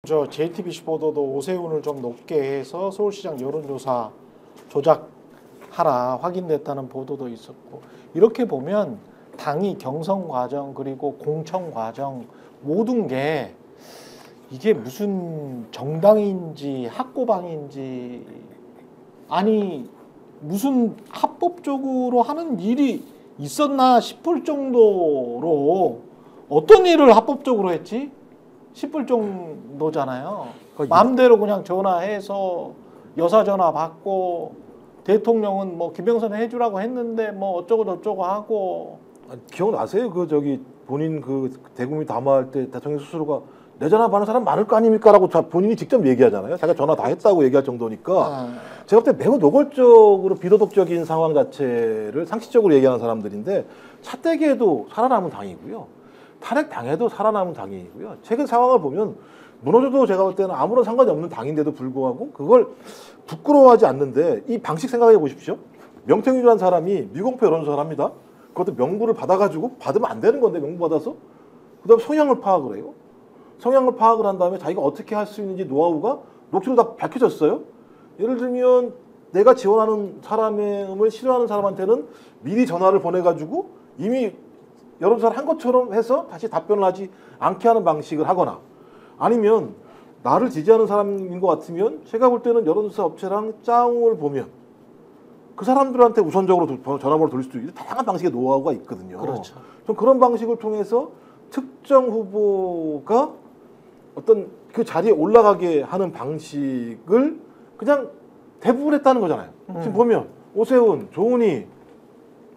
저 JTBC 보도도 오세훈을 좀 높게 해서 서울시장 여론조사 조작하라 확인됐다는 보도도 있었고, 이렇게 보면 당이 경선 과정 그리고 공천 과정 모든 게 이게 무슨 정당인지 학고방인지, 아니 무슨 합법적으로 하는 일이 있었나 싶을 정도로, 어떤 일을 합법적으로 했지 싶을 정도잖아요. 마음대로 그냥 전화해서 여사 전화 받고, 대통령은 뭐 김영선 해주라고 했는데 뭐 어쩌고 저쩌고 하고. 기억나세요? 그 저기 본인 그 대국민 담화할 때 대통령 스스로가 내 전화 받는 사람 많을 거 아닙니까라고 본인이 직접 얘기하잖아요. 자기가 전화 다 했다고 얘기할 정도니까. 제가 볼 때 매우 노골적으로 비도덕적인 상황 자체를 상식적으로 얘기하는 사람들인데, 차떼기에도 살아남은 당이고요, 탄핵 당해도 살아남은 당이고요. 최근 상황을 보면 무너져도 제가 볼 때는 아무런 상관이 없는 당인데도 불구하고 그걸 부끄러워하지 않는데, 이 방식 생각해 보십시오. 명태균이라는 사람이 미공표 여론조사를 합니다. 그것도 명부를 받아가지고, 받으면 안 되는 건데 명부 받아서, 그다음에 성향을 파악을 해요. 성향을 파악을 한 다음에 자기가 어떻게 할 수 있는지 노하우가 녹취로 다 밝혀졌어요. 예를 들면 내가 지원하는 사람을 싫어하는 사람한테는 미리 전화를 보내가지고 이미 여론조사를 한 것처럼 해서 다시 답변을 하지 않게 하는 방식을 하거나, 아니면 나를 지지하는 사람인 것 같으면 제가 볼 때는 여론조사 업체랑 짱을 보면 그 사람들한테 우선적으로 전화번호를 돌릴 수도 있고, 다양한 방식의 노하우가 있거든요. 그렇죠. 좀 그런 방식을 통해서 특정 후보가 어떤 그 자리에 올라가게 하는 방식을 그냥 대부분 했다는 거잖아요. 지금 보면 오세훈, 조은희,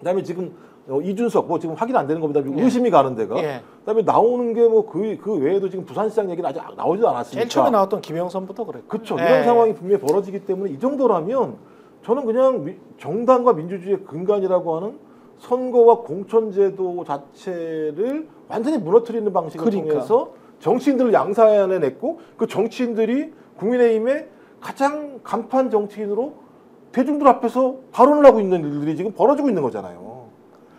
그다음에 지금 이준석, 뭐 지금 확인 안 되는 겁니다. 의심이 가는 데가. 그다음에 나오는 게 뭐 그 외에도 지금 부산시장 얘기는 아직 나오지도 않았으니까. 제일 처음에 나왔던 김영선부터 그랬고. 그렇죠. 이런 상황이 분명히 벌어지기 때문에 이 정도라면 저는 그냥 정당과 민주주의의 근간이라고 하는 선거와 공천제도 자체를 완전히 무너뜨리는 방식을 통해서 정치인들을 양산해냈고, 그 정치인들이 국민의힘의 가장 간판 정치인으로 대중들 앞에서 발언을 하고 있는 일들이 지금 벌어지고 있는 거잖아요.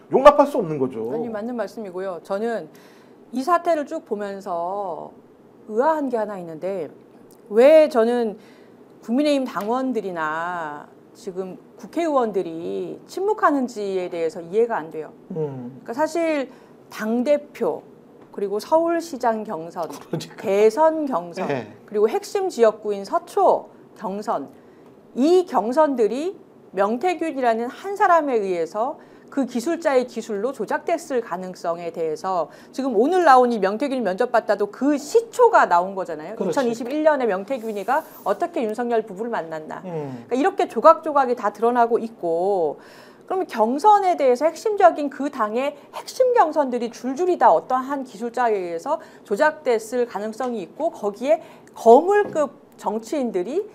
용납할 수 없는 거죠. 아니, 맞는 말씀이고요. 저는 이 사태를 쭉 보면서 의아한 게 하나 있는데, 왜 저는 국민의힘 당원들이나 지금 국회의원들이 침묵하는지에 대해서 이해가 안 돼요. 그러니까 사실 당대표, 그리고 서울시장 경선, 대선 경선, 그리고 핵심 지역구인 서초 경선, 이 경선들이 명태균이라는 한 사람에 의해서 그 기술자의 기술로 조작됐을 가능성에 대해서 지금 오늘 나온 이 명태균이 면접받다도 그 시초가 나온 거잖아요. 2021년에 명태균이가 어떻게 윤석열 부부를 만났나. 그러니까 이렇게 조각조각이 다 드러나고 있고, 그러면 경선에 대해서 핵심적인 그 당의 핵심 경선들이 줄줄이 다 어떠한 기술자에 의해서 조작됐을 가능성이 있고, 거기에 거물급 정치인들이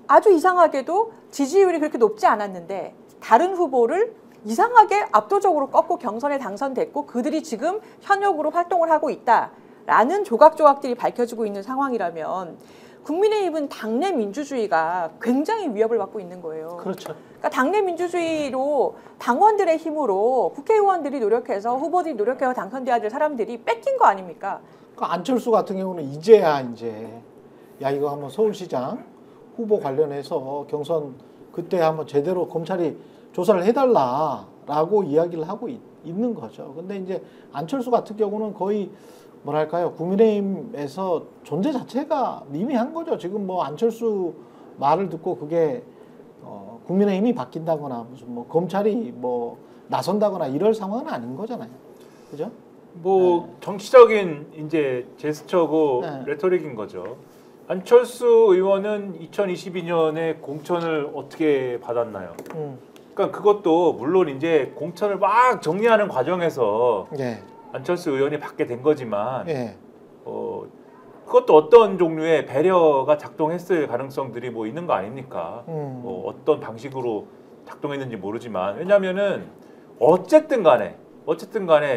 아주 이상하게도 지지율이 그렇게 높지 않았는데 다른 후보를 이상하게 압도적으로 꺾고 경선에 당선됐고, 그들이 지금 현역으로 활동을 하고 있다라는 조각조각들이 밝혀지고 있는 상황이라면 국민의힘은 당내 민주주의가 굉장히 위협을 받고 있는 거예요. 그렇죠. 그러니까 당내 민주주의로 당원들의 힘으로 국회의원들이 노력해서, 후보들이 노력해서 당선돼야 될 사람들이 뺏긴 거 아닙니까? 그러니까 안철수 같은 경우는 이제야 야 이거 한번 서울시장 후보 관련해서 경선 그때 한번 제대로 검찰이 조사를 해달라라고 이야기를 하고 있는 거죠. 근데 이제 안철수 같은 경우는 거의 뭐랄까요, 국민의힘에서 존재 자체가 미미한 거죠. 지금 뭐 안철수 말을 듣고 그게 국민의힘이 바뀐다거나 무슨 뭐 검찰이 뭐 나선다거나 이럴 상황은 아닌 거잖아요. 그죠? 뭐 정치적인 이제 제스처고 레토릭인 거죠. 안철수 의원은 2022년에 공천을 어떻게 받았나요? 그러니까 그것도 물론 이제 공천을 막 정리하는 과정에서 안철수 의원이 받게 된 거지만 그것도 어떤 종류의 배려가 작동했을 가능성들이 뭐 있는 거 아닙니까? 뭐 어떤 방식으로 작동했는지 모르지만, 왜냐하면은 어쨌든 간에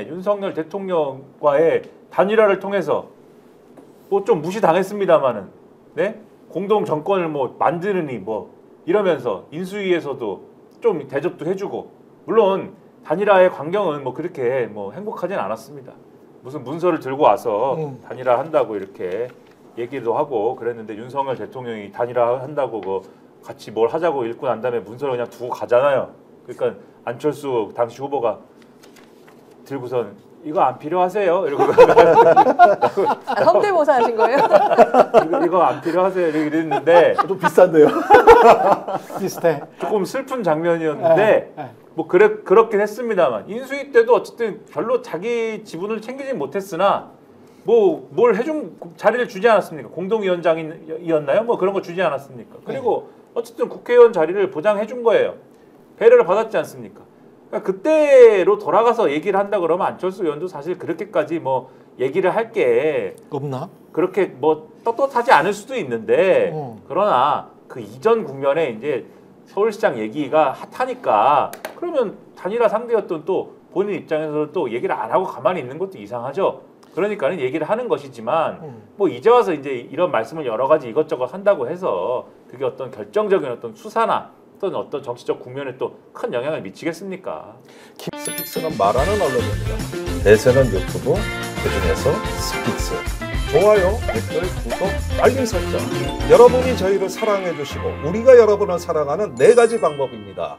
윤석열 대통령과의 단일화를 통해서 뭐 좀 무시당했습니다마는, 네? 공동 정권을 뭐 만드느니 뭐 이러면서 인수위에서도 좀 대접도 해주고, 물론 단일화의 광경은 뭐 그렇게 뭐 행복하진 않았습니다. 무슨 문서를 들고 와서 단일화 한다고 이렇게 얘기도 하고 그랬는데 윤석열 대통령이 단일화한다고 그 같이 뭘 하자고 읽고 난 다음에 문서를 그냥 두고 가잖아요. 그러니까 안철수 당시 후보가 들고선 이거 안 필요하세요? 이러고 성대모사 하신 거예요? 이거 안 필요하세요? 이랬는데 좀 비싼데요. 비슷해. 조금 슬픈 장면이었는데 뭐 그렇긴 했습니다만 인수위 때도 어쨌든 별로 자기 지분을 챙기진 못했으나 뭐 뭘 해준 자리를 주지 않았습니까? 공동위원장이었나요? 뭐 그런 거 주지 않았습니까? 그리고 어쨌든 국회의원 자리를 보장해 준 거예요. 배려를 받았지 않습니까? 그러니까 그때로 돌아가서 얘기를 한다 그러면 안철수 의원도 사실 그렇게까지 뭐 얘기를 할 게 없나? 그렇게 뭐 떳떳하지 않을 수도 있는데 그러나 그 이전 국면에 이제 서울시장 얘기가 핫하니까 그러면 단일화 상대였던 또 본인 입장에서는 또 얘기를 안 하고 가만히 있는 것도 이상하죠. 그러니까는 얘기를 하는 것이지만 뭐 이제 와서 이제 이런 말씀을 여러 가지 이것저것 한다고 해서 그게 어떤 결정적인 어떤 수사나 어떤 정치적 국면에 또 큰 영향을 미치겠습니까? 스픽스는 말하는 언론입니다. 대세는 유튜브, 그중에서 스픽스. 좋아요, 댓글, 구독, 알림 설정. 여러분이 저희를 사랑해 주시고 우리가 여러분을 사랑하는 4가지 방법입니다.